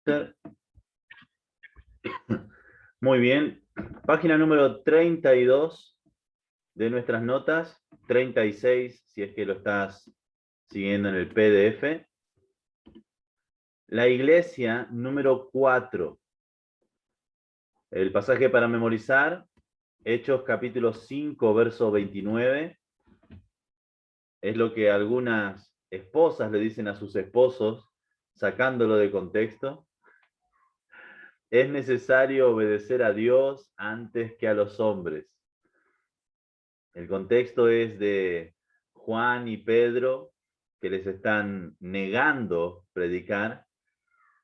Esther. Muy bien. Página número 32 de nuestras notas. 36, si es que lo estás siguiendo en el PDF. La iglesia número 4. El pasaje para memorizar, Hechos capítulo 5, verso 29. Es lo que algunas esposas le dicen a sus esposos, sacándolo de contexto. Es necesario obedecer a Dios antes que a los hombres. El contexto es de Juan y Pedro, que les están negando predicar,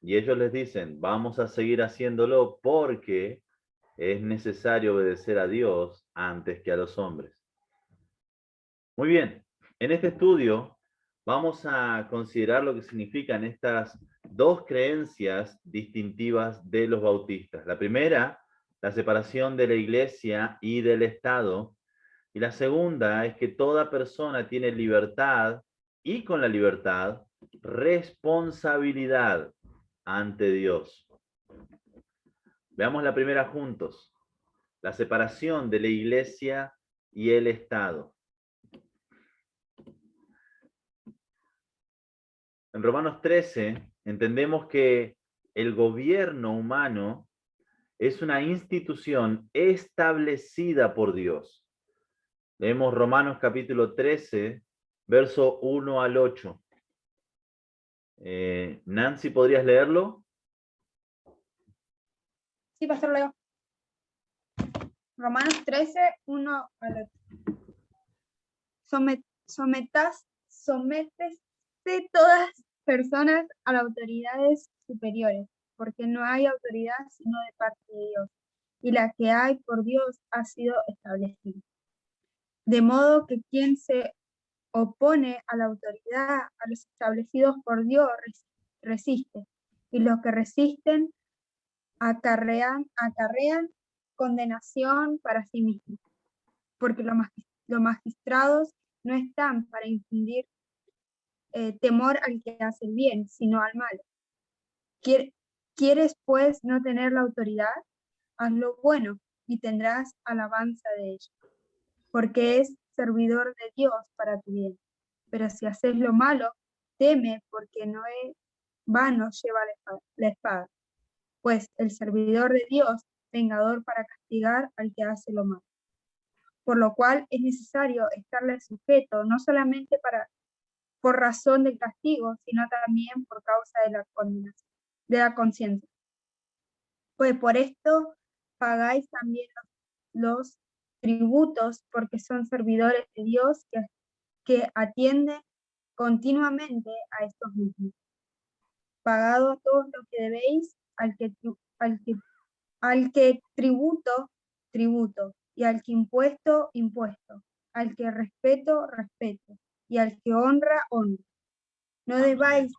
y ellos les dicen, vamos a seguir haciéndolo porque es necesario obedecer a Dios antes que a los hombres. Muy bien, en este estudio vamos a considerar lo que significan estas dos creencias distintivas de los bautistas. La primera, la separación de la iglesia y del Estado. Y la segunda es que toda persona tiene libertad y con la libertad, responsabilidad ante Dios. Veamos la primera juntos. La separación de la iglesia y el Estado. En Romanos 13 entendemos que el gobierno humano es una institución establecida por Dios. Leemos Romanos capítulo 13, verso 1 al 8. Nancy, ¿podrías leerlo? Sí, pastor Leo. Romanos 13, 1 al 8. Sométese todas personas a las autoridades superiores, porque no hay autoridad sino de parte de Dios, y la que hay por Dios ha sido establecida. De modo que quien se opone a la autoridad, a los establecidos por Dios, resiste, y los que resisten acarrean condenación para sí mismos, porque los magistrados no están para infundir temor al que hace el bien, sino al malo. ¿Quieres pues no tener la autoridad? Haz lo bueno y tendrás alabanza de ello, porque es servidor de Dios para tu bien. Pero si haces lo malo, teme, porque no es vano lleva la espada, pues el servidor de Dios, vengador para castigar al que hace lo malo. Por lo cual es necesario estarle sujeto, no solamente por razón del castigo, sino también por causa de la condenación, de la conciencia. Pues por esto pagáis también los tributos, porque son servidores de Dios que atienden continuamente a estos mismos. Pagado todo lo que debéis, al que tributo, tributo, y al que impuesto, impuesto, al que respeto, respeto, y al que honra, honra. No debáis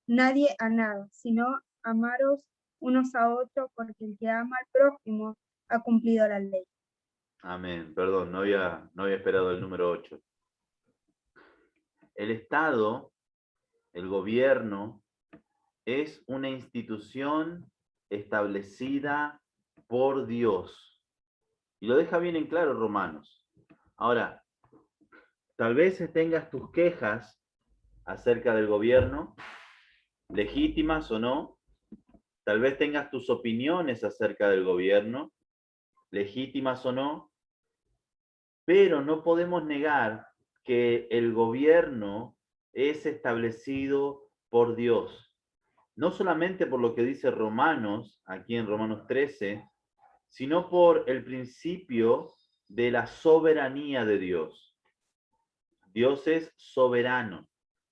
nadie a nada, sino amaros unos a otros, porque el que ama al prójimo ha cumplido la ley. Amén. Perdón, no había esperado el número 8. El Estado, el gobierno, es una institución establecida por Dios. Y lo deja bien en claro Romanos. Ahora, tal vez tengas tus quejas acerca del gobierno, legítimas o no. Tal vez tengas tus opiniones acerca del gobierno, legítimas o no. Pero no podemos negar que el gobierno es establecido por Dios. No solamente por lo que dice Romanos, aquí en Romanos 13, sino por el principio de la soberanía de Dios. Dios es soberano,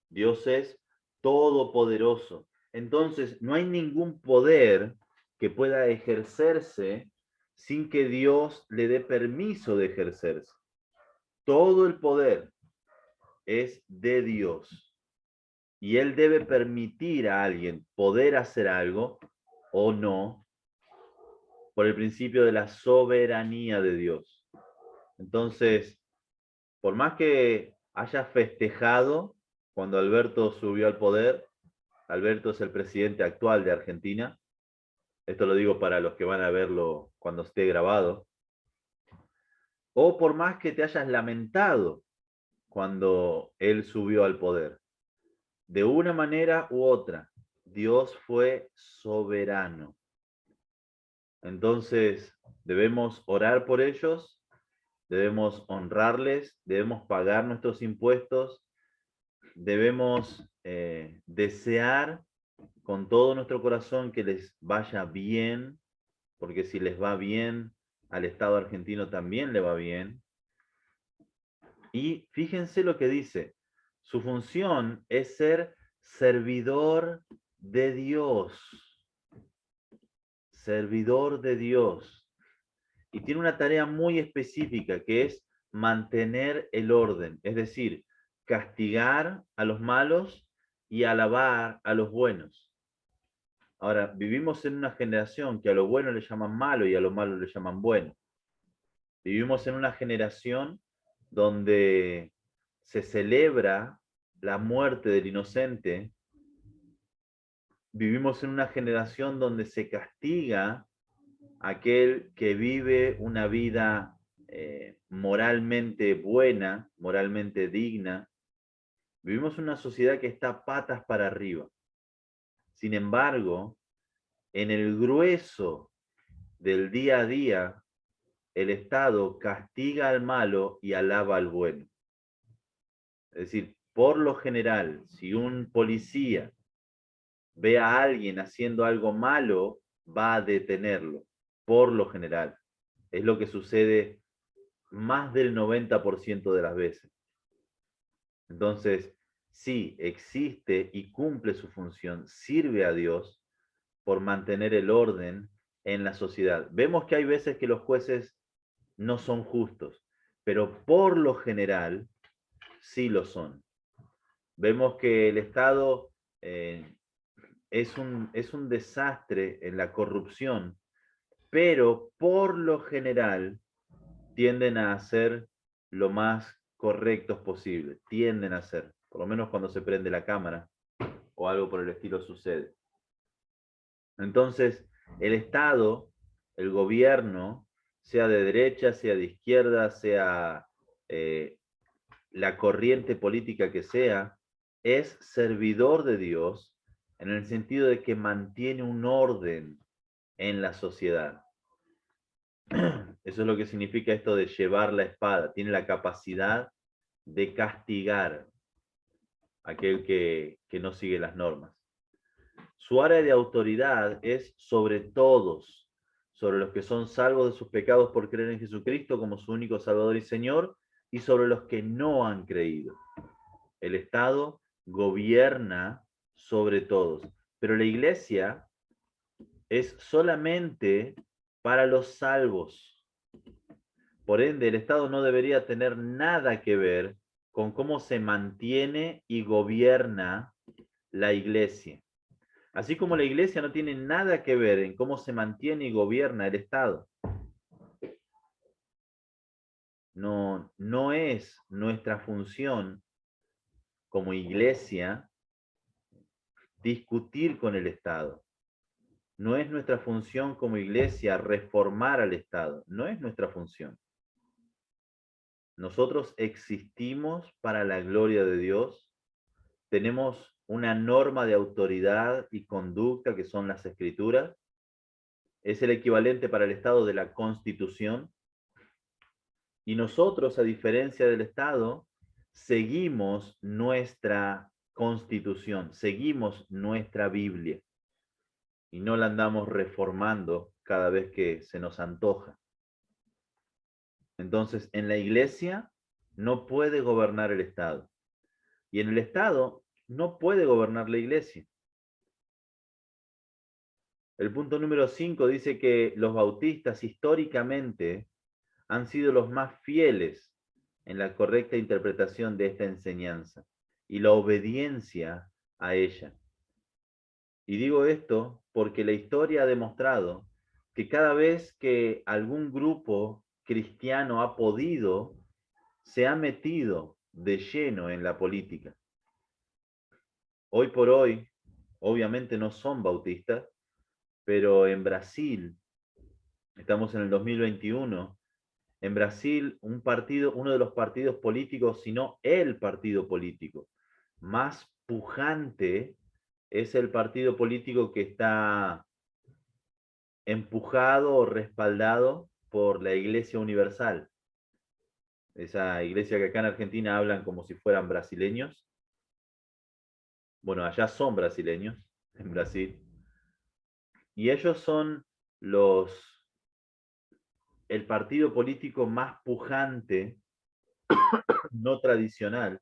Dios es todopoderoso. Entonces, no hay ningún poder que pueda ejercerse sin que Dios le dé permiso de ejercerse. Todo el poder es de Dios. Y Él debe permitir a alguien poder hacer algo o no por el principio de la soberanía de Dios. Entonces, por más que haya festejado cuando Alberto subió al poder, Alberto es el presidente actual de Argentina. Esto lo digo para los que van a verlo cuando esté grabado. O por más que te hayas lamentado cuando él subió al poder. De una manera u otra, Dios fue soberano. Entonces, debemos orar por ellos, debemos honrarles, debemos pagar nuestros impuestos, debemos desear con todo nuestro corazón que les vaya bien, porque si les va bien, al Estado argentino también le va bien. Y fíjense lo que dice, su función es ser servidor de Dios, servidor de Dios. Y tiene una tarea muy específica que es mantener el orden, es decir, castigar a los malos y alabar a los buenos. Ahora, vivimos en una generación que a lo bueno le llaman malo y a lo malo le llaman bueno. Vivimos en una generación donde se celebra la muerte del inocente. Vivimos en una generación donde se castiga a aquel que vive una vida moralmente buena, moralmente digna. Vivimos en una sociedad que está patas para arriba. Sin embargo, en el grueso del día a día, el Estado castiga al malo y alaba al bueno. Es decir, por lo general, si un policía ve a alguien haciendo algo malo, va a detenerlo, por lo general. Es lo que sucede más del 90% de las veces. Entonces, sí, existe y cumple su función, sirve a Dios por mantener el orden en la sociedad. Vemos que hay veces que los jueces no son justos, pero por lo general sí lo son. Vemos que el Estado es un desastre en la corrupción, pero por lo general tienden a hacer lo más correctos posible, tienden a hacer, por lo menos cuando se prende la cámara o algo por el estilo sucede. Entonces, el Estado, el gobierno, sea de derecha, sea de izquierda, sea la corriente política que sea, es servidor de Dios en el sentido de que mantiene un orden en la sociedad. Eso es lo que significa esto de llevar la espada. Tiene la capacidad de castigar a aquel que no sigue las normas. Su área de autoridad es sobre todos, sobre los que son salvos de sus pecados por creer en Jesucristo como su único Salvador y Señor, y sobre los que no han creído. El Estado gobierna sobre todos, pero la iglesia es solamente para los salvos. Por ende, el Estado no debería tener nada que ver con cómo se mantiene y gobierna la iglesia. Así como la iglesia no tiene nada que ver en cómo se mantiene y gobierna el Estado. No es nuestra función como iglesia discutir con el Estado. No es nuestra función como iglesia reformar al Estado. No es nuestra función. Nosotros existimos para la gloria de Dios. Tenemos una norma de autoridad y conducta que son las Escrituras. Es el equivalente para el Estado de la Constitución. Y nosotros, a diferencia del Estado, seguimos nuestra Constitución, seguimos nuestra Biblia. Y no la andamos reformando cada vez que se nos antoja. Entonces, en la iglesia no puede gobernar el Estado. Y en el Estado no puede gobernar la iglesia. El punto número 5 dice que los bautistas históricamente han sido los más fieles en la correcta interpretación de esta enseñanza y la obediencia a ella. Y digo esto porque la historia ha demostrado que cada vez que algún grupo cristiano ha podido, se ha metido de lleno en la política. Hoy por hoy, obviamente no son bautistas, pero en Brasil, estamos en el 2021, en Brasil uno de los partidos políticos, si no el partido político más pujante, es el partido político que está empujado o respaldado por la Iglesia Universal. Esa iglesia que acá en Argentina hablan como si fueran brasileños. Bueno, allá son brasileños, en Brasil. Y ellos son el partido político más pujante, no tradicional,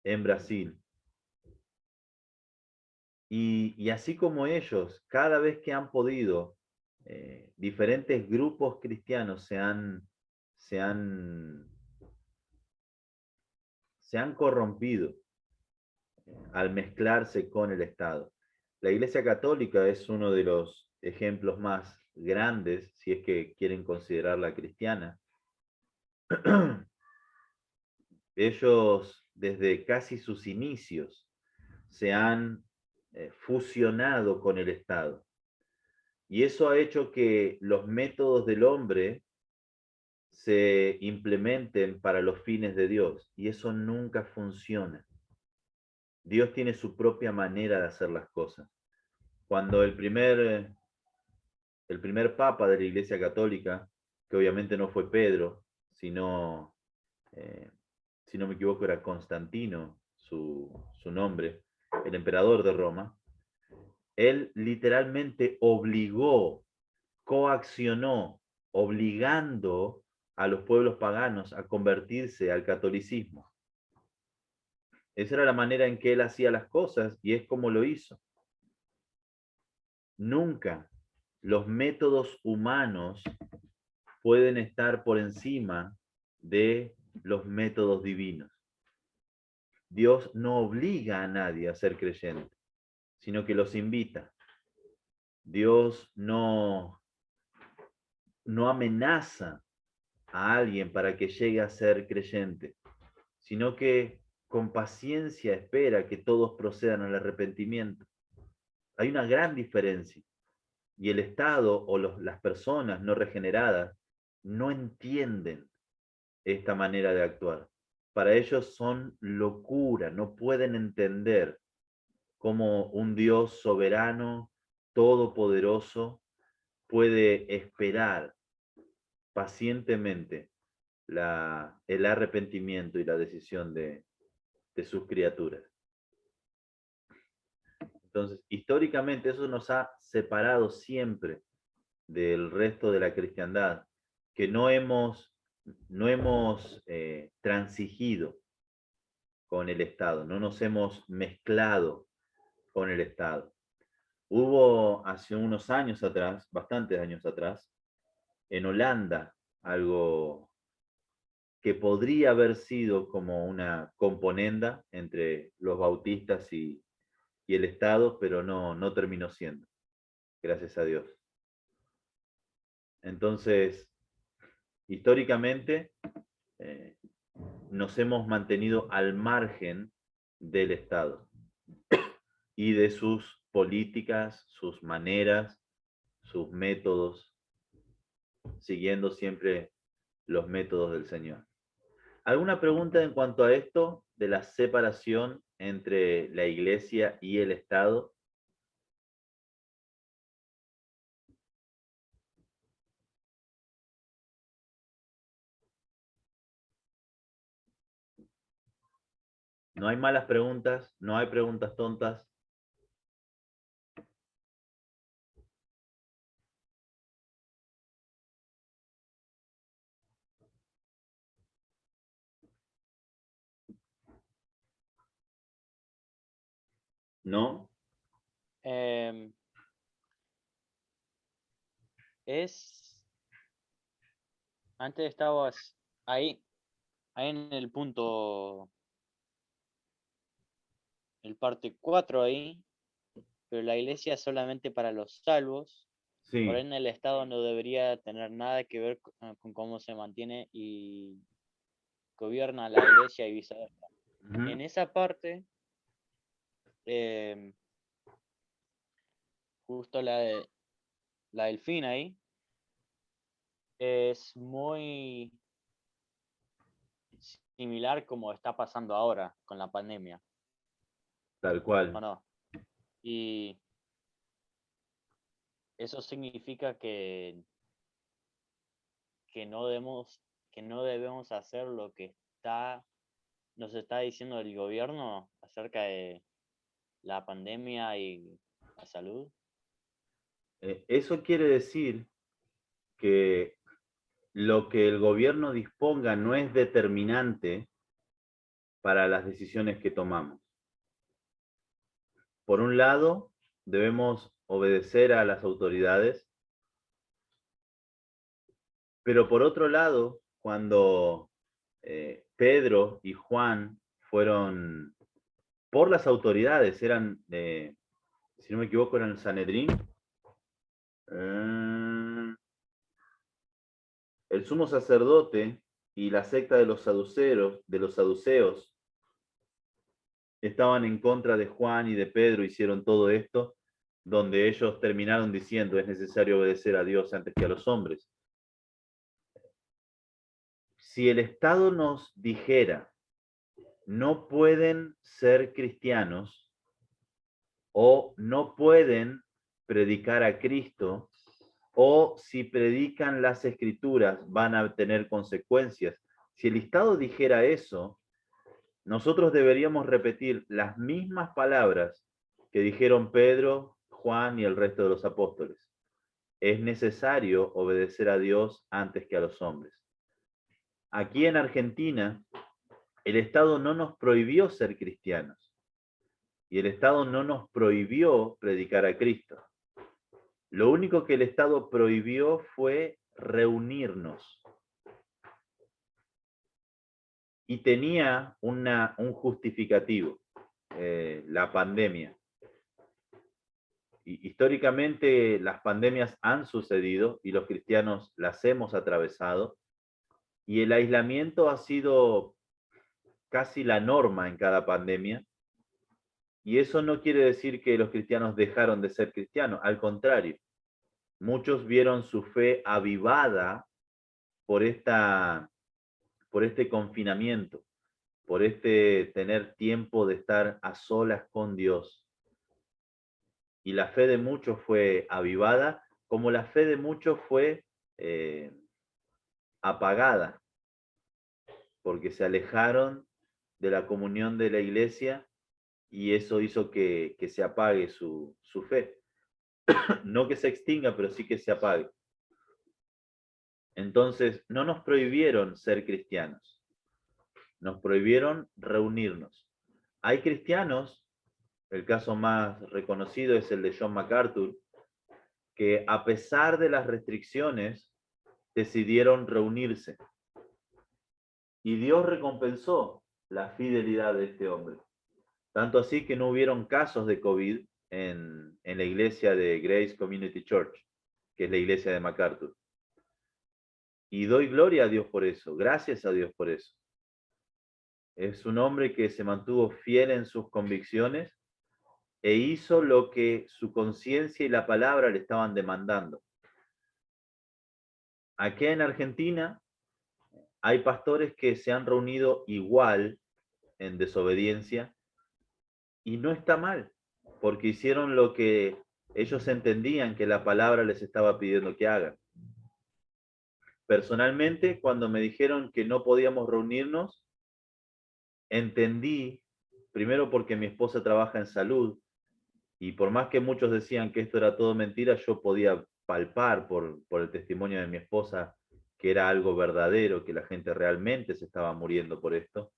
en Brasil. Y así como ellos, cada vez que han podido, diferentes grupos cristianos se han, se han corrompido al mezclarse con el Estado. La Iglesia Católica es uno de los ejemplos más grandes, si es que quieren considerarla cristiana. Ellos, desde casi sus inicios, se han fusionado con el Estado. Y eso ha hecho que los métodos del hombre se implementen para los fines de Dios. Y eso nunca funciona. Dios tiene su propia manera de hacer las cosas. Cuando el primer papa de la Iglesia Católica, que obviamente no fue Pedro, sino, si no me equivoco, era Constantino, su nombre, el emperador de Roma, él literalmente coaccionó, obligando a los pueblos paganos a convertirse al catolicismo. Esa era la manera en que él hacía las cosas y es como lo hizo. Nunca los métodos humanos pueden estar por encima de los métodos divinos. Dios no obliga a nadie a ser creyente, sino que los invita. Dios no amenaza a alguien para que llegue a ser creyente, sino que con paciencia espera que todos procedan al arrepentimiento. Hay una gran diferencia. Y el Estado o las personas no regeneradas no entienden esta manera de actuar. Para ellos son locura, no pueden entender cómo un Dios soberano, todopoderoso, puede esperar pacientemente el arrepentimiento y la decisión de sus criaturas. Entonces, históricamente eso nos ha separado siempre del resto de la cristiandad, que no hemos transigido con el Estado, no nos hemos mezclado con el Estado. Hubo hace unos años atrás, bastantes años atrás, en Holanda, algo que podría haber sido como una componenda entre los bautistas y el Estado, pero no terminó siendo, gracias a Dios. Entonces, históricamente, nos hemos mantenido al margen del Estado y de sus políticas, sus maneras, sus métodos, siguiendo siempre los métodos del Señor. ¿Alguna pregunta en cuanto a esto de la separación entre la Iglesia y el Estado? No hay malas preguntas, no hay preguntas tontas. ¿No? Em, antes estabas ahí en el punto, el parte 4 ahí, pero la iglesia es solamente para los salvos. Sí. Por ende, el Estado no debería tener nada que ver con cómo se mantiene y gobierna la iglesia y viceversa. En esa parte, justo la del fin ahí es muy similar como está pasando ahora con la pandemia, Tal ¿o cual. no? Y eso significa que no debemos, que no debemos hacer lo que nos está diciendo el gobierno acerca de la pandemia y la salud. Eso quiere decir que lo que el gobierno disponga no es determinante para las decisiones que tomamos. Por un lado, debemos obedecer a las autoridades, pero por otro lado, cuando Pedro y Juan fueron por las autoridades, eran, si no me equivoco, eran el Sanedrín, el sumo sacerdote y la secta de los saduceos, estaban en contra de Juan y de Pedro, hicieron todo esto, donde ellos terminaron diciendo es necesario obedecer a Dios antes que a los hombres. Si el Estado nos dijera no pueden ser cristianos o no pueden predicar a Cristo, o si predican las escrituras van a tener consecuencias. Si el Estado dijera eso, nosotros deberíamos repetir las mismas palabras que dijeron Pedro, Juan y el resto de los apóstoles. Es necesario obedecer a Dios antes que a los hombres. Aquí en Argentina, el Estado no nos prohibió ser cristianos y el Estado no nos prohibió predicar a Cristo. Lo único que el Estado prohibió fue reunirnos. Y tenía un justificativo, la pandemia. Y históricamente las pandemias han sucedido y los cristianos las hemos atravesado, y el aislamiento ha sido casi la norma en cada pandemia, y eso no quiere decir que los cristianos dejaron de ser cristianos, al contrario, muchos vieron su fe avivada por este confinamiento, por este tener tiempo de estar a solas con Dios. Y la fe de muchos fue avivada, como la fe de muchos fue apagada, porque se alejaron de la comunión de la iglesia y eso hizo que se apague su fe. No que se extinga, pero sí que se apague. Entonces, no nos prohibieron ser cristianos, nos prohibieron reunirnos. Hay cristianos, el caso más reconocido es el de John MacArthur, que a pesar de las restricciones decidieron reunirse. Y Dios recompensó la fidelidad de este hombre. Tanto así que no hubieron casos de COVID en la iglesia de Grace Community Church, que es la iglesia de MacArthur. Y doy gloria a Dios por eso, gracias a Dios por eso. Es un hombre que se mantuvo fiel en sus convicciones e hizo lo que su conciencia y la palabra le estaban demandando. Aquí en Argentina hay pastores que se han reunido igual en desobediencia y no está mal, porque hicieron lo que ellos entendían que la palabra les estaba pidiendo que hagan. Personalmente, cuando me dijeron que no podíamos reunirnos, entendí, primero porque mi esposa trabaja en salud, y por más que muchos decían que esto era todo mentira, yo podía palpar por el testimonio de mi esposa que era algo verdadero, que la gente realmente se estaba muriendo por esto.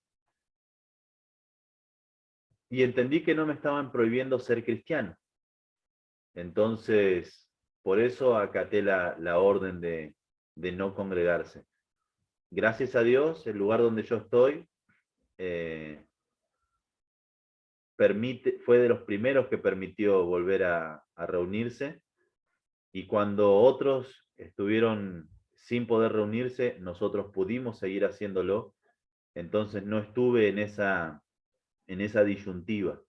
Y entendí que no me estaban prohibiendo ser cristiano. Entonces, por eso acaté la orden de no congregarse. Gracias a Dios, el lugar donde yo estoy fue de los primeros que permitió volver a reunirse, y cuando otros estuvieron sin poder reunirse, nosotros pudimos seguir haciéndolo. Entonces no estuve en esa disyuntiva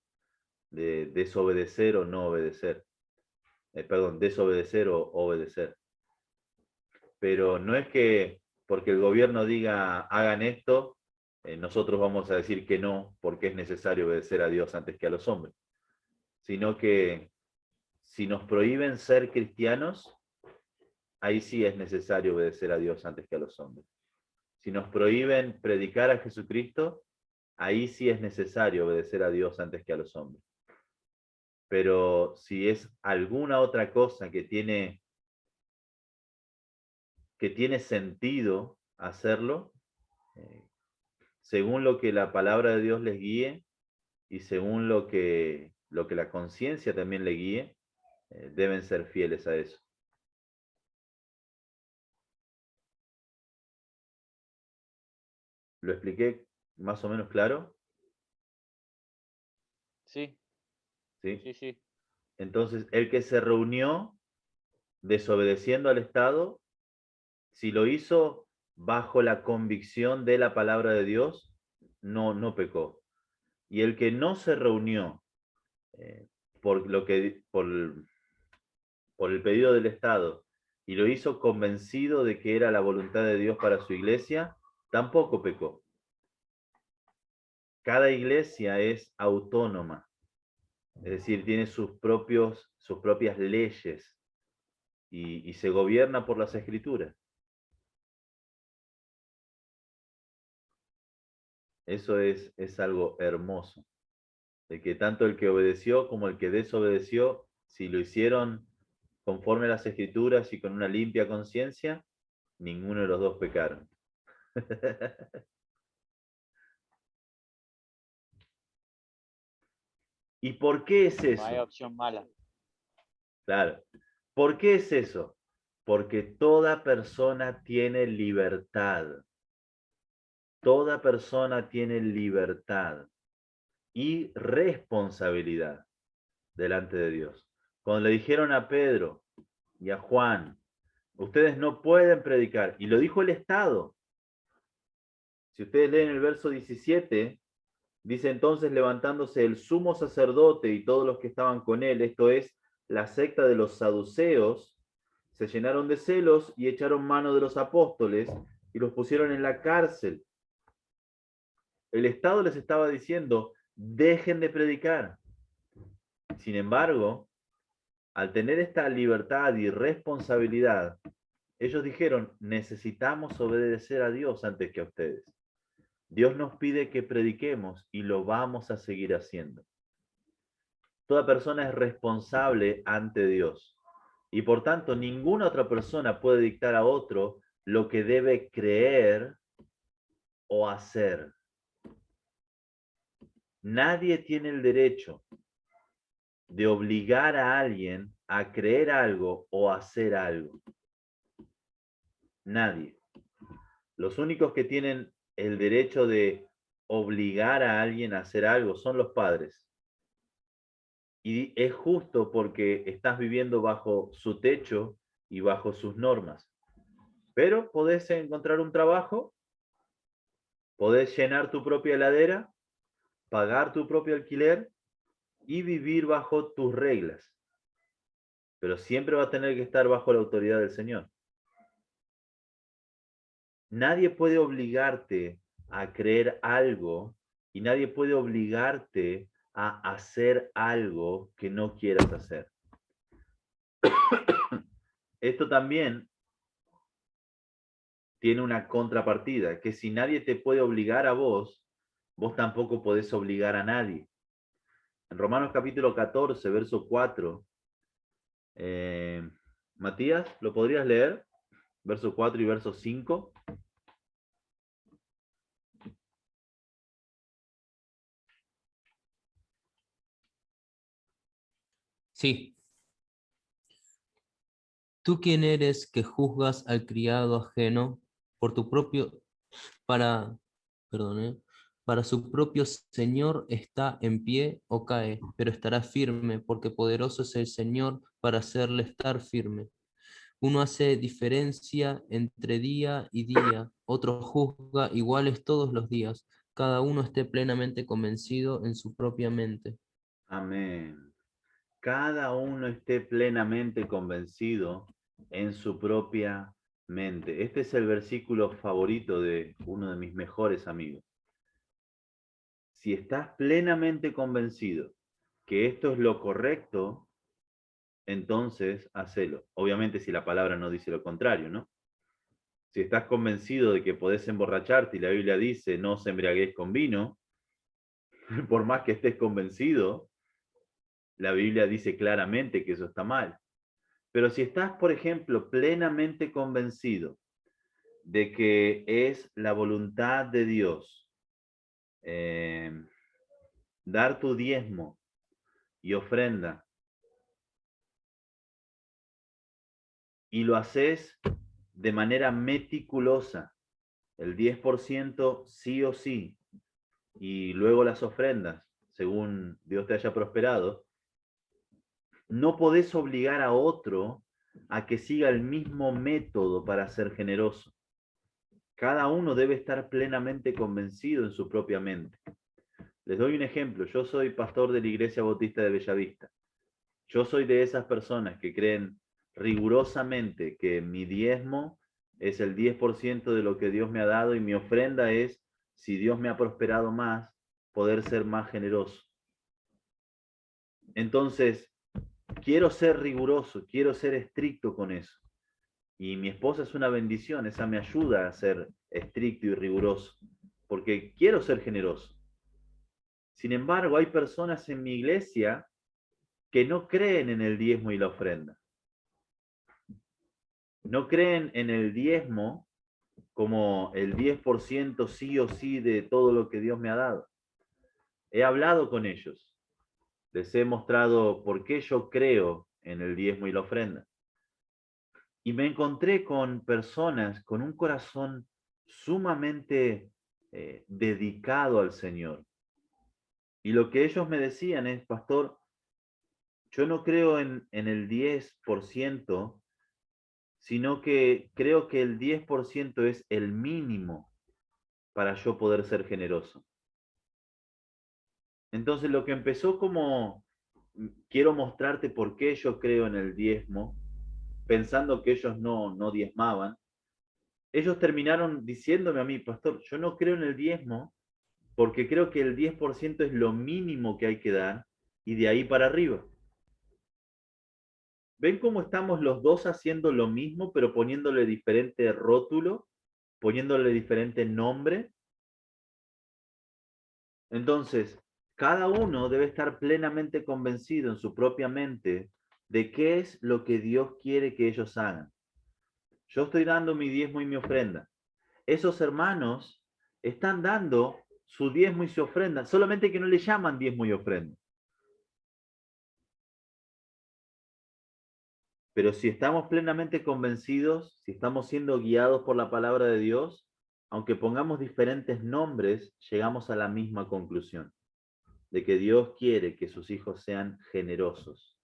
de desobedecer o no obedecer. desobedecer o obedecer. Pero no es que porque el gobierno diga hagan esto, nosotros vamos a decir que no, porque es necesario obedecer a Dios antes que a los hombres. Sino que si nos prohíben ser cristianos, ahí sí es necesario obedecer a Dios antes que a los hombres. Si nos prohíben predicar a Jesucristo, ahí sí es necesario obedecer a Dios antes que a los hombres. Pero si es alguna otra cosa que tiene sentido hacerlo, según lo que la palabra de Dios les guíe y según lo que la conciencia también le guíe, deben ser fieles a eso. ¿Lo expliqué más o menos claro? Sí, ¿Sí? sí, sí. Entonces, el que se reunió desobedeciendo al Estado, si lo hizo bajo la convicción de la palabra de Dios, no pecó. Y el que no se reunió por el pedido del Estado y lo hizo convencido de que era la voluntad de Dios para su iglesia, tampoco pecó. Cada iglesia es autónoma, es decir, tiene sus propias leyes y se gobierna por las Escrituras. Eso es algo hermoso, de que tanto el que obedeció como el que desobedeció, si lo hicieron conforme a las Escrituras y con una limpia conciencia, ninguno de los dos pecaron. ¿Y por qué es No hay eso? opción mala. Claro. ¿Por qué es eso? Porque toda persona tiene libertad. Toda persona tiene libertad y responsabilidad delante de Dios. Cuando le dijeron a Pedro y a Juan, ustedes no pueden predicar, y lo dijo el Estado. Si ustedes leen el verso 17, dice entonces levantándose el sumo sacerdote y todos los que estaban con él, esto es, la secta de los saduceos, se llenaron de celos y echaron mano de los apóstoles y los pusieron en la cárcel. El Estado les estaba diciendo, dejen de predicar. Sin embargo, al tener esta libertad y responsabilidad, ellos dijeron, necesitamos obedecer a Dios antes que a ustedes. Dios nos pide que prediquemos y lo vamos a seguir haciendo. Toda persona es responsable ante Dios y por tanto ninguna otra persona puede dictar a otro lo que debe creer o hacer. Nadie tiene el derecho de obligar a alguien a creer algo o hacer algo. Nadie. Los únicos que tienen el derecho de obligar a alguien a hacer algo son los padres. Y es justo porque estás viviendo bajo su techo y bajo sus normas. Pero podés encontrar un trabajo, podés llenar tu propia heladera, pagar tu propio alquiler y vivir bajo tus reglas. Pero siempre va a tener que estar bajo la autoridad del Señor. Nadie puede obligarte a creer algo y nadie puede obligarte a hacer algo que no quieras hacer. Esto también tiene una contrapartida, que si nadie te puede obligar a vos, vos tampoco podés obligar a nadie. En Romanos capítulo 14, verso 4, Matías, ¿lo podrías leer? Verso 4 y verso 5. Sí. ¿Tú quién eres que juzgas al criado ajeno por tu propio, para su propio Señor está en pie o cae, pero estará firme, porque poderoso es el Señor para hacerle estar firme? Uno hace diferencia entre día y día, otro juzga iguales todos los días. Cada uno esté plenamente convencido en su propia mente. Amén. cada uno esté plenamente convencido en su propia mente. Este es el versículo favorito de uno de mis mejores amigos. Si estás plenamente convencido que esto es lo correcto, entonces hacelo. Obviamente si la palabra no dice lo contrario, ¿no? Si estás convencido de que podés emborracharte y la Biblia dice no os embriaguéis con vino, por más que estés convencido, la Biblia dice claramente que eso está mal. Pero si estás, por ejemplo, plenamente convencido de que es la voluntad de Dios dar tu diezmo y ofrenda, y lo haces de manera meticulosa, el 10% sí o sí, y luego las ofrendas, según Dios te haya prosperado, no podés obligar a otro a que siga el mismo método para ser generoso. Cada uno debe estar plenamente convencido en su propia mente. Les doy un ejemplo. Yo soy pastor de la Iglesia Bautista de Bellavista. Yo soy de esas personas que creen rigurosamente que mi diezmo es el 10% de lo que Dios me ha dado y mi ofrenda es, si Dios me ha prosperado más, poder ser más generoso. Entonces, quiero ser riguroso, quiero ser estricto con eso. Y mi esposa es una bendición, esa me ayuda a ser estricto y riguroso, porque quiero ser generoso. Sin embargo, hay personas en mi iglesia que no creen en el diezmo y la ofrenda. No creen en el diezmo como el 10% sí o sí de todo lo que Dios me ha dado. He hablado con ellos. Les he mostrado por qué yo creo en el diezmo y la ofrenda. Y me encontré con personas con un corazón sumamente dedicado al Señor. Y lo que ellos me decían es, pastor, yo no creo en el 10%, sino que creo que el 10% es el mínimo para yo poder ser generoso. Entonces lo que empezó como, quiero mostrarte por qué yo creo en el diezmo, pensando que ellos no diezmaban, ellos terminaron diciéndome a mí, pastor, yo no creo en el diezmo porque creo que el 10% es lo mínimo que hay que dar y de ahí para arriba. ¿Ven cómo estamos los dos haciendo lo mismo, pero poniéndole diferente rótulo, poniéndole diferente nombre? Entonces, cada uno debe estar plenamente convencido en su propia mente de qué es lo que Dios quiere que ellos hagan. Yo estoy dando mi diezmo y mi ofrenda. Esos hermanos están dando su diezmo y su ofrenda, solamente que no le llaman diezmo y ofrenda. Pero si estamos plenamente convencidos, si estamos siendo guiados por la palabra de Dios, aunque pongamos diferentes nombres, llegamos a la misma conclusión, de que Dios quiere que sus hijos sean generosos.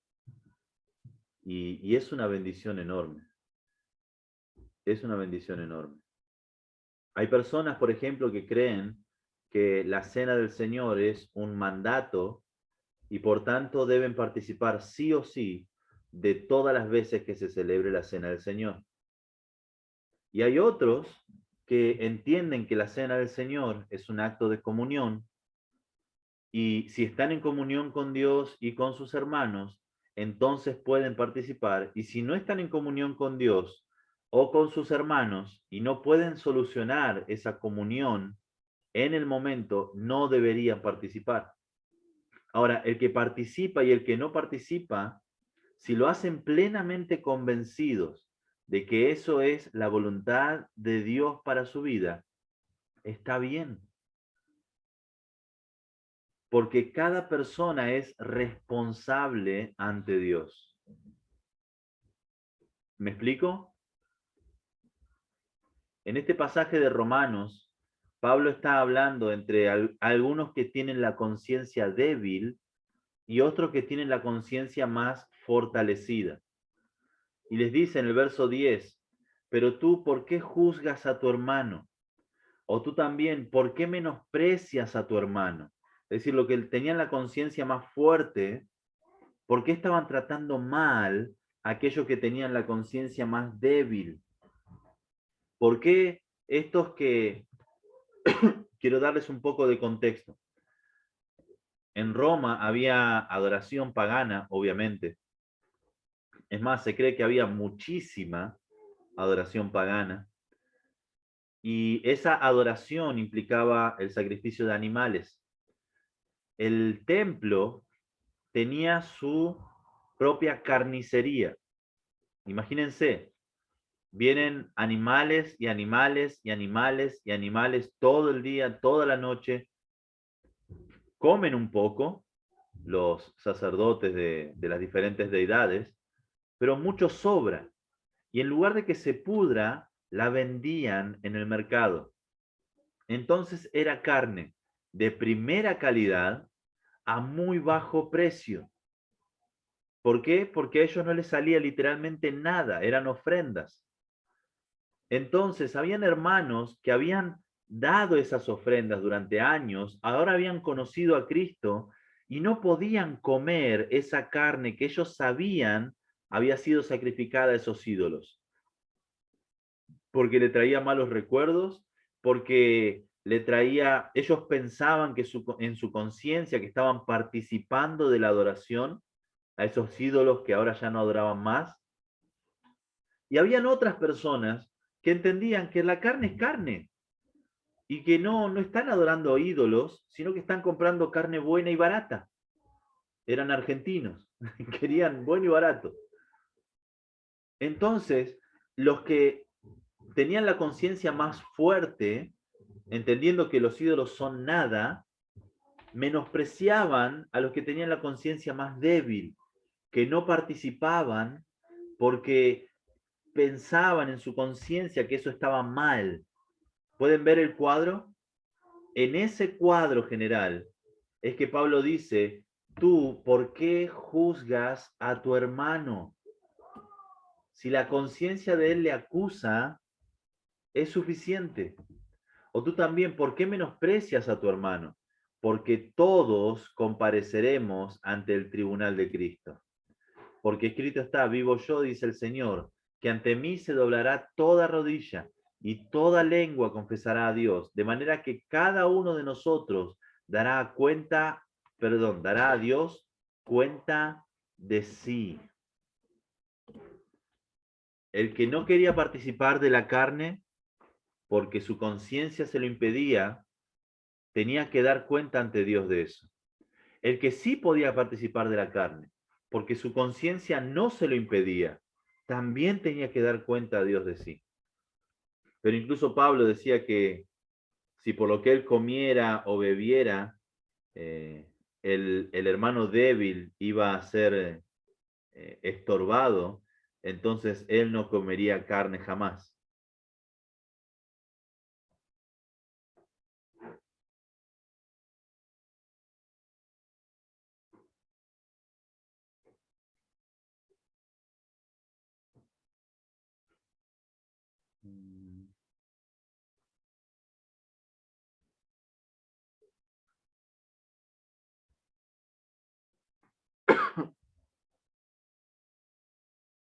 Y es una bendición enorme. Es una bendición enorme. Hay personas, por ejemplo, que creen que la cena del Señor es un mandato y por tanto deben participar sí o sí de todas las veces que se celebre la cena del Señor. Y hay otros que entienden que la cena del Señor es un acto de comunión y si están en comunión con Dios y con sus hermanos, entonces pueden participar. Y si no están en comunión con Dios o con sus hermanos y no pueden solucionar esa comunión en el momento, no deberían participar. Ahora, el que participa y el que no participa, si lo hacen plenamente convencidos de que eso es la voluntad de Dios para su vida, está bien. Porque cada persona es responsable ante Dios. ¿Me explico? En este pasaje de Romanos, Pablo está hablando entre algunos que tienen la conciencia débil y otros que tienen la conciencia más fortalecida. Y les dice en el verso 10, pero tú, ¿por qué juzgas a tu hermano? O tú también, ¿por qué menosprecias a tu hermano? Es decir, lo que tenían la conciencia más fuerte ¿Por qué estaban tratando mal a aquellos que tenían la conciencia más débil? ¿Por qué estos que... Quiero darles un poco de contexto. En Roma había adoración pagana, obviamente. Es más, se cree que había muchísima adoración pagana. Y esa adoración implicaba el sacrificio de animales. El templo tenía su propia carnicería. Imagínense, vienen animales y animales y animales y animales todo el día, toda la noche. Comen un poco los sacerdotes de las diferentes deidades, pero mucho sobra. Y en lugar de que se pudra, la vendían en el mercado. Entonces era carne de primera calidad a muy bajo precio. ¿Por qué? Porque a ellos no les salía literalmente nada, eran ofrendas. Entonces, habían hermanos que habían dado esas ofrendas durante años, ahora habían conocido a Cristo y no podían comer esa carne que ellos sabían había sido sacrificada a esos ídolos, porque le traía malos recuerdos, porque le traía, ellos pensaban que en su conciencia que estaban participando de la adoración a esos ídolos que ahora ya no adoraban más. Y habían otras personas que entendían que la carne es carne y que no están adorando ídolos, sino que están comprando carne buena y barata. Eran argentinos, querían bueno y barato. Entonces, los que tenían la conciencia más fuerte, entendiendo que los ídolos son nada, menospreciaban a los que tenían la conciencia más débil, que no participaban porque pensaban en su conciencia que eso estaba mal. ¿Pueden ver el cuadro? En ese cuadro general es que Pablo dice, tú, ¿por qué juzgas a tu hermano? Si la conciencia de él le acusa, es suficiente. O tú también, ¿por qué menosprecias a tu hermano? Porque todos compareceremos ante el tribunal de Cristo. Porque escrito está, vivo yo, dice el Señor, que ante mí se doblará toda rodilla y toda lengua confesará a Dios, de manera que cada uno de nosotros dará a Dios cuenta de sí. El que no quería participar de la carne, porque su conciencia se lo impedía, tenía que dar cuenta ante Dios de eso. El que sí podía participar de la carne, porque su conciencia no se lo impedía, también tenía que dar cuenta a Dios de sí. Pero incluso Pablo decía que si por lo que él comiera o bebiera, el hermano débil iba a ser estorbado, entonces él no comería carne jamás.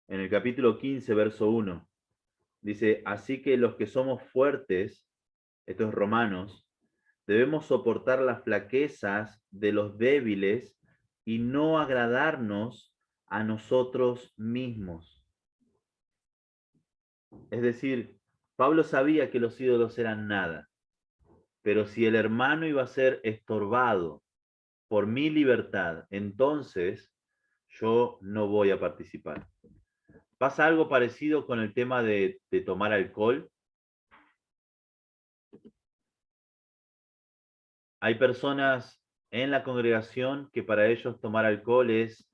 En el capítulo 15, verso 1, dice, así que los que somos fuertes, estos romanos, debemos soportar las flaquezas de los débiles y no agradarnos a nosotros mismos. Es decir, Pablo sabía que los ídolos eran nada, pero si el hermano iba a ser estorbado por mi libertad, entonces yo no voy a participar. ¿Pasa algo parecido con el tema de tomar alcohol? Hay personas en la congregación que para ellos tomar alcohol es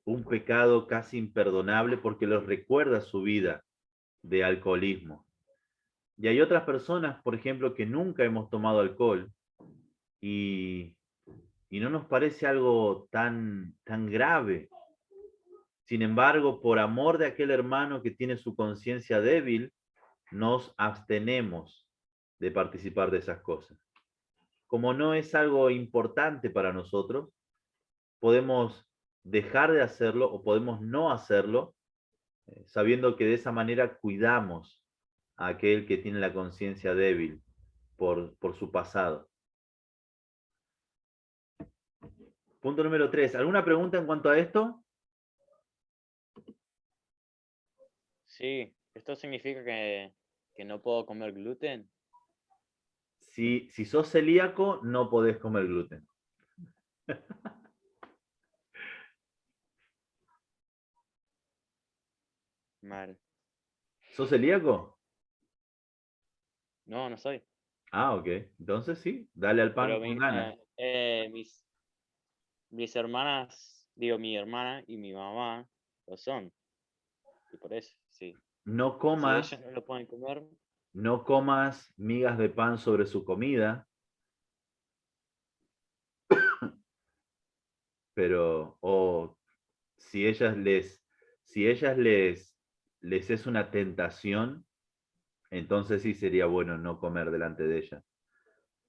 un pecado casi imperdonable porque los recuerda su vida de alcoholismo. Y hay otras personas, por ejemplo, que nunca hemos tomado alcohol y no nos parece algo tan grave. Sin embargo, por amor de aquel hermano que tiene su conciencia débil, nos abstenemos de participar de esas cosas. Como no es algo importante para nosotros, podemos dejar de hacerlo o podemos no hacerlo, sabiendo que de esa manera cuidamos a aquel que tiene la conciencia débil por su pasado. Punto número 3. ¿Alguna pregunta en cuanto a esto? Sí, ¿esto significa que no puedo comer gluten? Si sos celíaco, no podés comer gluten. Mal. ¿Sos celíaco? No, no soy. Ah, ok. Entonces sí, dale al pan Pero con ganas. mis hermanas, digo, mi hermana y mi mamá lo son. Y por eso, sí. No Si comas, ellos no lo pueden comer, no comas migas de pan sobre su comida, pero o si ellas les es una tentación, entonces sí sería bueno no comer delante de ellas.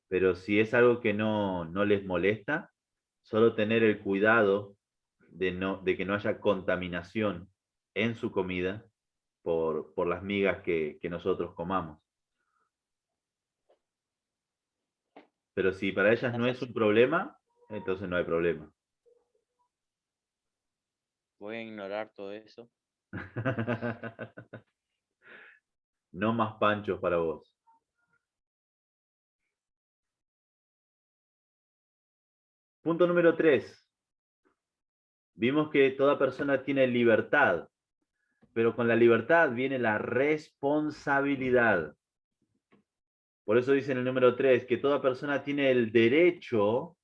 Pero si es algo que no les molesta, solo tener el cuidado de que no haya contaminación en su comida por las migas que nosotros comamos. Pero si para ellas no es un problema, entonces no hay problema. voy a ignorar todo eso. No más panchos para vos. Punto número 3. Vimos que toda persona tiene libertad, pero con la libertad viene la responsabilidad. Por eso dice en el número 3 que toda persona tiene el derecho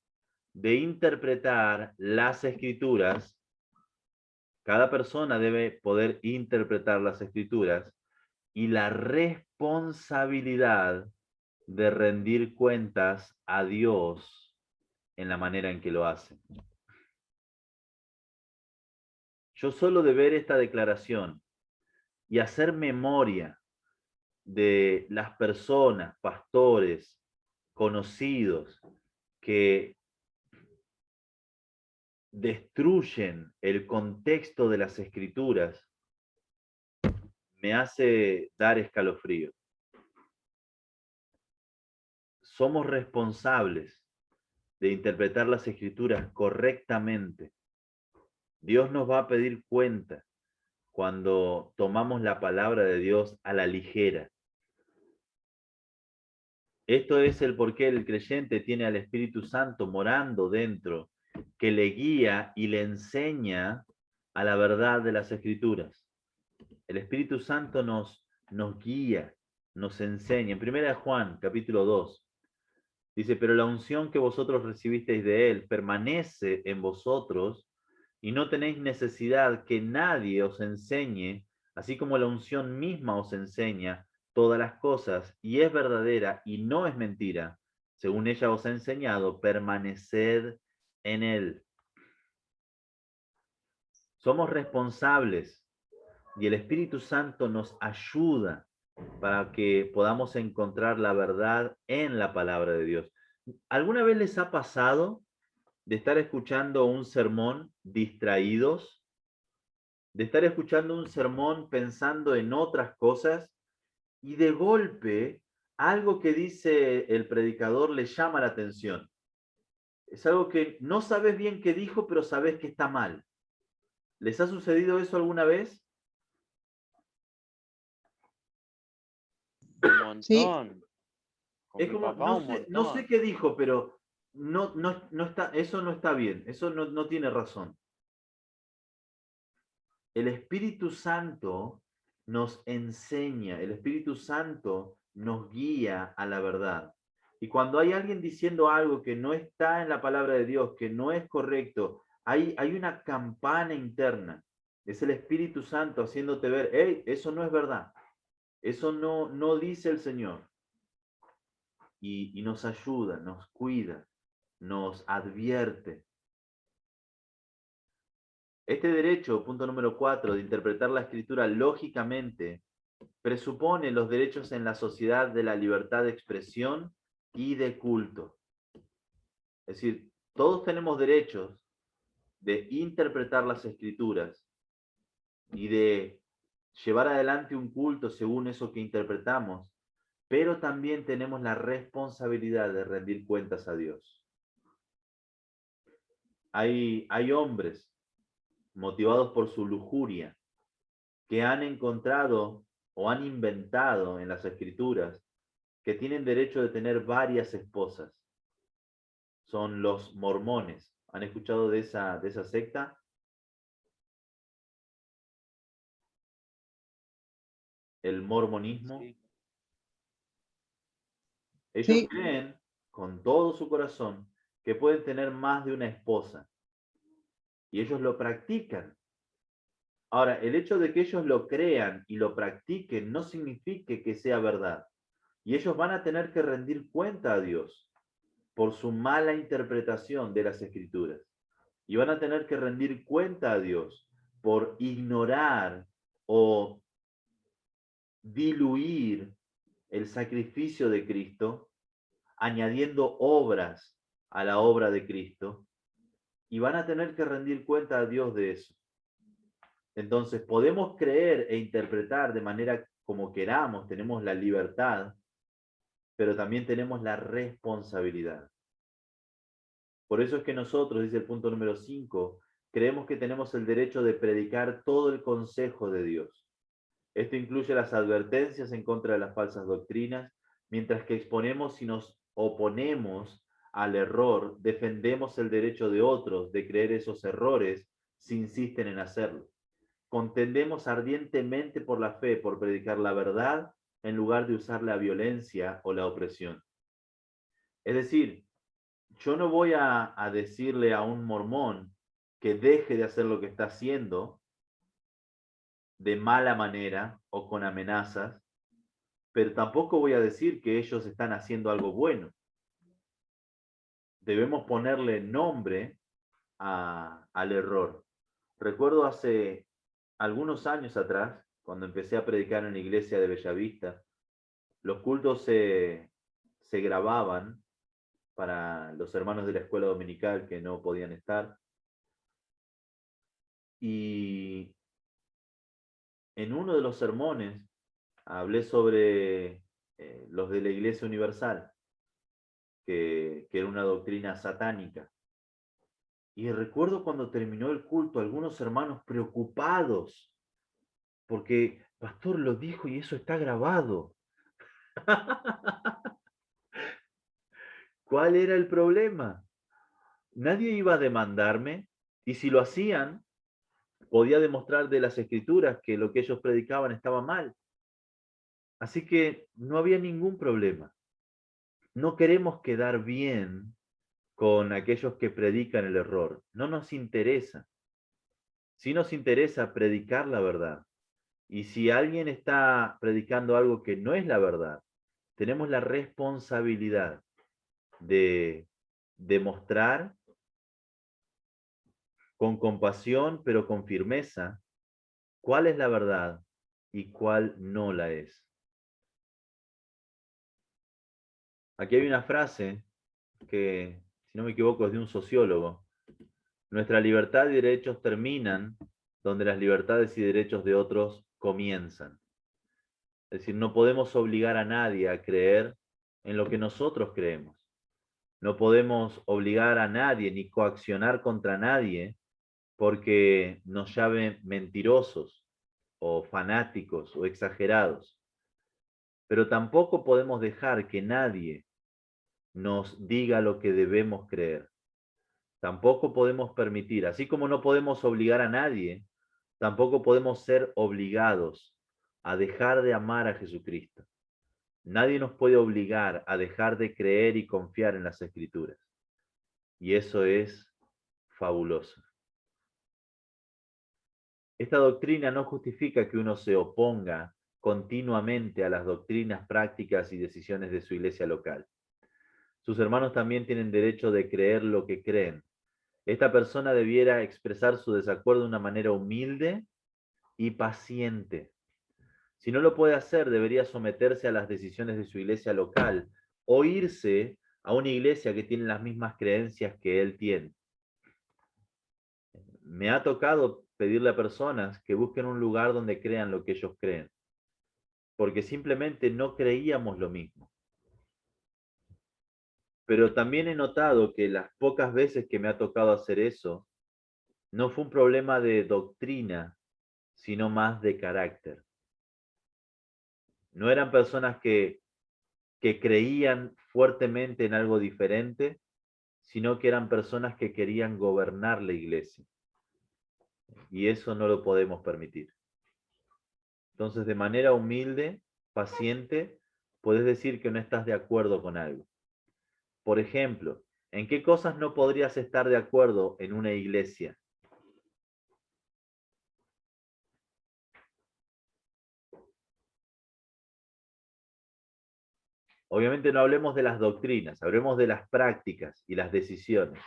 de interpretar las escrituras. Cada persona debe poder interpretar las escrituras y la responsabilidad de rendir cuentas a Dios en la manera en que lo hace. Yo solo de ver esta declaración y hacer memoria de las personas, pastores, conocidos, que destruyen el contexto de las escrituras, me hace dar escalofrío. Somos responsables de interpretar las escrituras correctamente. Dios nos va a pedir cuenta cuando tomamos la palabra de Dios a la ligera. Esto es el porqué el creyente tiene al Espíritu Santo morando dentro, que le guía y le enseña a la verdad de las Escrituras. El Espíritu Santo nos guía, nos enseña. En 1 Juan, capítulo 2, dice, pero la unción que vosotros recibisteis de Él permanece en vosotros y no tenéis necesidad que nadie os enseñe, así como la unción misma os enseña todas las cosas y es verdadera y no es mentira. Según ella os ha enseñado, permaneced en Él. Somos responsables y el Espíritu Santo nos ayuda para que podamos encontrar la verdad en la palabra de Dios. ¿Alguna vez les ha pasado de estar escuchando un sermón distraídos? De estar escuchando un sermón pensando en otras cosas y de golpe algo que dice el predicador le llama la atención. Es algo que no sabes bien qué dijo, pero sabes que está mal. ¿Les ha sucedido eso alguna vez? Un Sí. montón. Con Es mi como, papá un montón. no sé qué dijo, pero no está, eso no está bien, eso no tiene razón. El Espíritu Santo nos enseña, el Espíritu Santo nos guía a la verdad. Y cuando hay alguien diciendo algo que no está en la palabra de Dios, que no es correcto, hay una campana interna. Es el Espíritu Santo haciéndote ver, hey, eso no es verdad. Eso no dice el Señor. Y nos ayuda, nos cuida, nos advierte. Este derecho, punto número 4, de interpretar la escritura lógicamente, presupone los derechos en la sociedad de la libertad de expresión y de culto. Es decir, todos tenemos derechos de interpretar las Escrituras y de llevar adelante un culto según eso que interpretamos, pero también tenemos la responsabilidad de rendir cuentas a Dios. Hay hombres motivados por su lujuria que han encontrado o han inventado en las Escrituras que tienen derecho de tener varias esposas. Son los mormones. ¿Han escuchado de esa secta? El mormonismo. Sí. Ellos Sí. creen con todo su corazón que pueden tener más de una esposa. Y ellos lo practican. Ahora, el hecho de que ellos lo crean y lo practiquen no significa que sea verdad. Y ellos van a tener que rendir cuenta a Dios por su mala interpretación de las Escrituras. Y van a tener que rendir cuenta a Dios por ignorar o diluir el sacrificio de Cristo, añadiendo obras a la obra de Cristo, y van a tener que rendir cuenta a Dios de eso. Entonces, podemos creer e interpretar de manera como queramos, tenemos la libertad, pero también tenemos la responsabilidad. Por eso es que nosotros, dice el punto número 5, creemos que tenemos el derecho de predicar todo el consejo de Dios. Esto incluye las advertencias en contra de las falsas doctrinas, mientras que exponemos y nos oponemos al error, defendemos el derecho de otros de creer esos errores si insisten en hacerlo. Contendemos ardientemente por la fe, por predicar la verdad, en lugar de usar la violencia o la opresión. Es decir, yo no voy a decirle a un mormón que deje de hacer lo que está haciendo de mala manera o con amenazas, pero tampoco voy a decir que ellos están haciendo algo bueno. Debemos ponerle nombre al error. Recuerdo hace algunos años atrás, cuando empecé a predicar en la iglesia de Bellavista, los cultos se grababan para los hermanos de la escuela dominical que no podían estar. Y en uno de los sermones hablé sobre los de la Iglesia Universal, que era una doctrina satánica. Y recuerdo cuando terminó el culto, algunos hermanos preocupados, porque pastor lo dijo y eso está grabado. ¿Cuál era el problema? Nadie iba a demandarme, y si lo hacían, podía demostrar de las Escrituras que lo que ellos predicaban estaba mal. Así que no había ningún problema. No queremos quedar bien con aquellos que predican el error. No nos interesa. Sí nos interesa predicar la verdad. Y si alguien está predicando algo que no es la verdad, tenemos la responsabilidad de demostrar con compasión, pero con firmeza, cuál es la verdad y cuál no la es. Aquí hay una frase que, si no me equivoco, es de un sociólogo. Nuestra libertad y derechos terminan donde las libertades y derechos de otros comienzan. Es decir, no podemos obligar a nadie a creer en lo que nosotros creemos. No podemos obligar a nadie ni coaccionar contra nadie porque nos llamen mentirosos o fanáticos o exagerados. Pero tampoco podemos dejar que nadie nos diga lo que debemos creer. Tampoco podemos permitir, así como no podemos obligar a nadie, tampoco podemos ser obligados a dejar de amar a Jesucristo. Nadie nos puede obligar a dejar de creer y confiar en las Escrituras. Y eso es fabuloso. Esta doctrina no justifica que uno se oponga continuamente a las doctrinas, prácticas y decisiones de su iglesia local. Sus hermanos también tienen derecho de creer lo que creen. Esta persona debiera expresar su desacuerdo de una manera humilde y paciente. Si no lo puede hacer, debería someterse a las decisiones de su iglesia local o irse a una iglesia que tiene las mismas creencias que él tiene. me ha tocado pedirle a personas que busquen un lugar donde crean lo que ellos creen, porque simplemente no creíamos lo mismo. Pero también he notado que las pocas veces que me ha tocado hacer eso, no fue un problema de doctrina, sino más de carácter. No eran personas que creían fuertemente en algo diferente, sino que eran personas que querían gobernar la iglesia. Y eso no lo podemos permitir. Entonces, de manera humilde, paciente, puedes decir que no estás de acuerdo con algo. Por ejemplo, ¿en qué cosas no podrías estar de acuerdo en una iglesia? Obviamente no hablemos de las doctrinas, hablemos de las prácticas y las decisiones.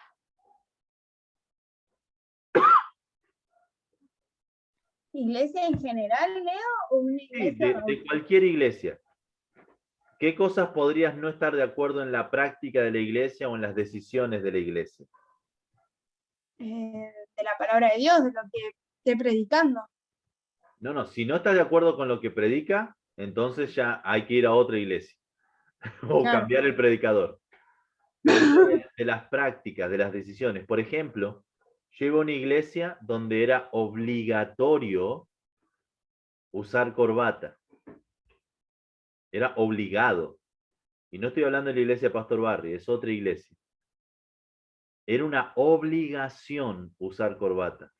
¿Iglesia en general, Leo, o una Sí, iglesia? de cualquier iglesia. ¿Qué cosas podrías no estar de acuerdo en la práctica de la iglesia o en las decisiones de la iglesia? De la palabra de Dios, de lo que esté predicando. No, si no estás de acuerdo con lo que predica, entonces ya hay que ir a otra iglesia o Claro. cambiar el predicador. Pero de las prácticas, de las decisiones. Por ejemplo, yo iba a una iglesia donde era obligatorio usar corbata. Era obligado. Y no estoy hablando de la iglesia de Pastor Barry, es otra iglesia. Era una obligación usar corbata.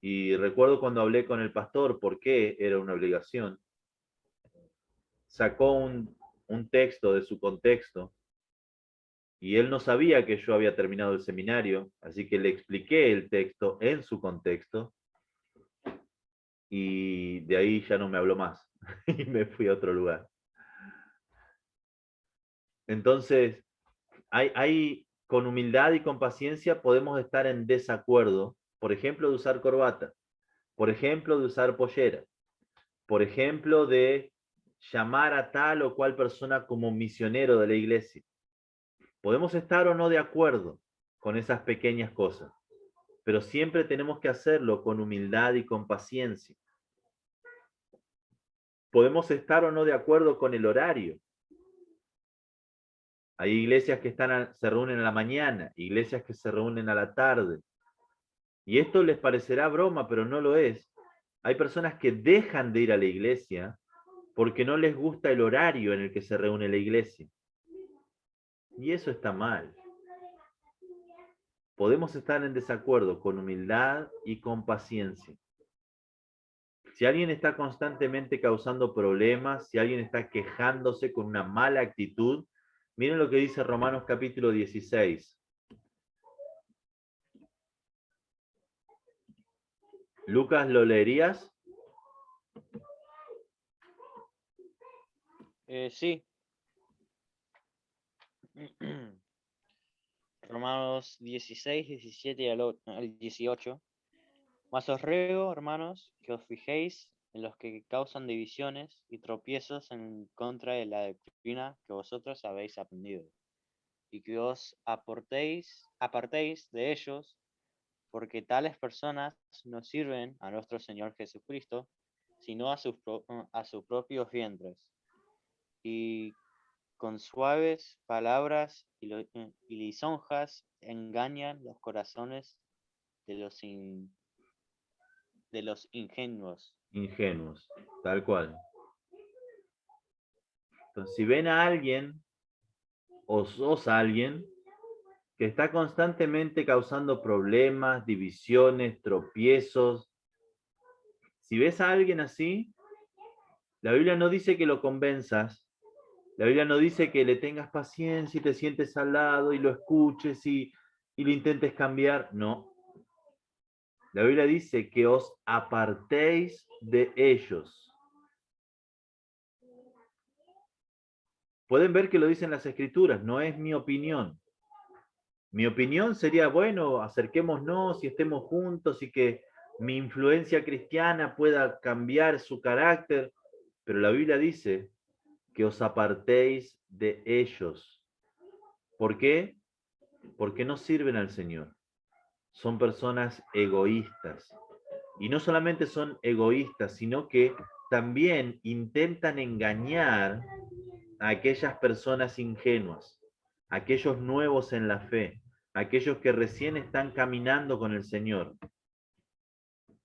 Y recuerdo cuando hablé con el pastor por qué era una obligación. Sacó un texto de su contexto y él no sabía que yo había terminado el seminario, así que le expliqué el texto en su contexto y de ahí ya no me habló más y me fui a otro lugar. Entonces, con humildad y con paciencia podemos estar en desacuerdo, por ejemplo, de usar corbata, por ejemplo, de usar pollera, por ejemplo, de llamar a tal o cual persona como misionero de la iglesia. Podemos estar o no de acuerdo con esas pequeñas cosas, pero siempre tenemos que hacerlo con humildad y con paciencia. Podemos estar o no de acuerdo con el horario. Hay iglesias que se reúnen a la mañana, iglesias que se reúnen a la tarde. Y esto les parecerá broma, pero no lo es. Hay personas que dejan de ir a la iglesia porque no les gusta el horario en el que se reúne la iglesia. Y eso está mal. Podemos estar en desacuerdo con humildad y con paciencia. Si alguien está constantemente causando problemas, si alguien está quejándose con una mala actitud, miren lo que dice Romanos capítulo 16. Lucas, ¿lo leerías? Sí. Romanos 16, 17 al 18. Mas os ruego, hermanos, que os fijéis en los que causan divisiones y tropiezos en contra de la doctrina que vosotros habéis aprendido, y que os apartéis de ellos, porque tales personas no sirven a nuestro Señor Jesucristo, sino a sus propios vientres. Y con suaves palabras y lisonjas engañan los corazones de los ingenuos. Ingenuos, tal cual. Entonces, si ven a alguien o sos alguien que está constantemente causando problemas, divisiones, tropiezos, si ves a alguien así, la Biblia no dice que lo convenzas, la Biblia no dice que le tengas paciencia y te sientes al lado y lo escuches y lo intentes cambiar, no. La Biblia dice que os apartéis de ellos. Pueden ver que lo dicen las Escrituras, no es mi opinión. Mi opinión sería, bueno, acerquémonos y estemos juntos y que mi influencia cristiana pueda cambiar su carácter, pero la Biblia dice que os apartéis de ellos. ¿Por qué? Porque no sirven al Señor. son personas egoístas. Y no solamente son egoístas, sino que también intentan engañar a aquellas personas ingenuas, a aquellos nuevos en la fe, a aquellos que recién están caminando con el Señor.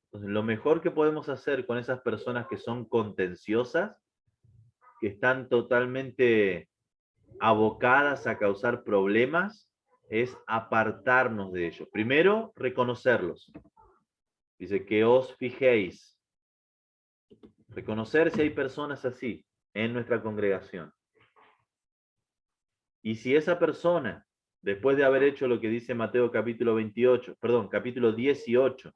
Entonces, lo mejor que podemos hacer con esas personas que son contenciosas, que están totalmente abocadas a causar problemas, es apartarnos de ellos. Primero, reconocerlos. Dice que os fijéis. Reconocer si hay personas así en nuestra congregación. Y si esa persona, después de haber hecho lo que dice Mateo capítulo 18,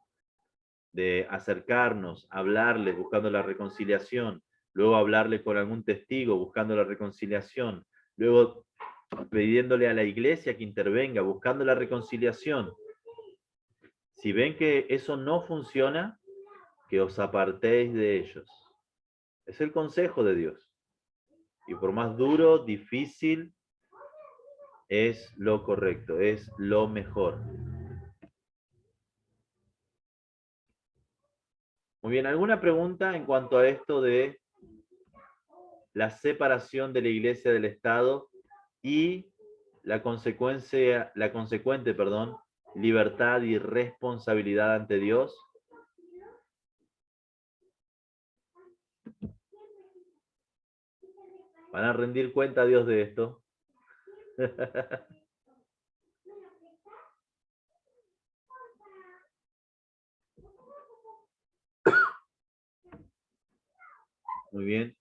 de acercarnos, hablarle buscando la reconciliación, luego hablarle con algún testigo buscando la reconciliación, luego pidiéndole a la iglesia que intervenga buscando la reconciliación. Si ven que eso no funciona, que os apartéis de ellos. Es el consejo de Dios. Y por más duro, difícil, es lo correcto, es lo mejor. Muy bien, ¿alguna pregunta en cuanto a esto de la separación de la iglesia del Estado y la consecuente, libertad y responsabilidad ante Dios? ¿Van a rendir cuenta a Dios de esto? Muy bien.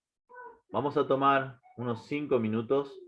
Vamos a tomar unos 5 minutos